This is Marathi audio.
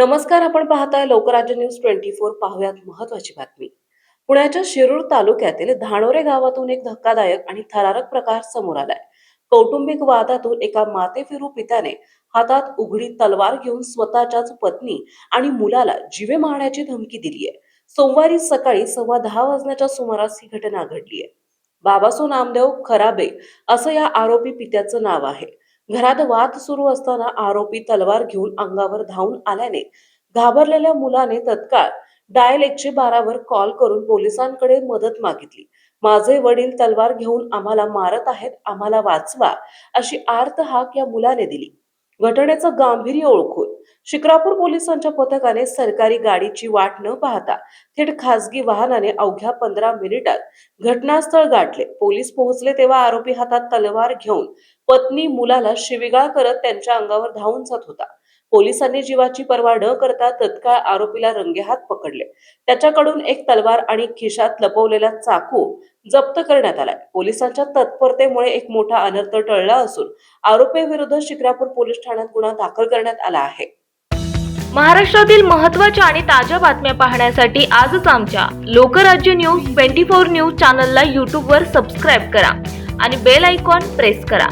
नमस्कार, आपण पाहताय लोकराज्य न्यूज 24। पाहुयात महत्वाची बातमी। पुण्याच्या शिरूर तालुक्यातील धानोरे गावातून एक धक्कादायक आणि थरारक प्रकार समोर आलाय। कौटुंबिक वादातून एका मातेफिरू पित्याने हातात उघडी तलवार घेऊन स्वतःच्याच पत्नी आणि मुलाला जीवे मारण्याची धमकी दिली आहे। सोमवारी सकाळी 10:15 वाजण्याच्या सुमारास ही घटना घडली आहे। बाबासो नामदेव खराबे असं या आरोपी पित्याचं नाव आहे। घरात वाद सुरू असताना आरोपी तलवार घेऊन अंगावर धावून आल्याने घाबरलेल्या मुलाने तत्काळ डायल 112 वर कॉल करून पोलिसांकडे मदत मागितली। माझे वडील तलवार घेऊन आम्हाला मारत आहेत, आम्हाला वाचवा, अशी आर्त हाक या मुलाने दिली। घटनेचं गांभीर्य ओळखून शिक्रापूर पोलिसांच्या पथकाने सरकारी गाडीची वाट न पाहता थेट खासगी वाहनाने अवघ्या 15 मिनिटात घटनास्थळ गाठले। पोलीस पोहोचले तेव्हा आरोपी हातात तलवार घेऊन पत्नी मुलाला शिवीगाळ करत त्यांच्या अंगावर धावून जात होता। पोलिसांनी जीवाची पर्वा न करता तत्काळ आरोपीला रंगेहात पकडले। त्याच्याकडून एक तलवार आणि खिशात लपवलेला चाकू जप्त करण्यात आलाय। पोलिसांच्या तत्परतेमुळे एक मोठा अनर्थ टळला असून आरोपीविरुद्ध शिक्रापूर पोलीस ठाण्यात गुन्हा दाखल करण्यात आला आहे। महाराष्ट्रातील महत्त्वाच्या आणि ताज्या बातम्या पाहण्यासाठी आजच आमच्या लोकराज्य न्यूज 24 न्यूज चॅनलला YouTube वर सबस्क्राइब करा आणि बेल आयकॉन प्रेस करा।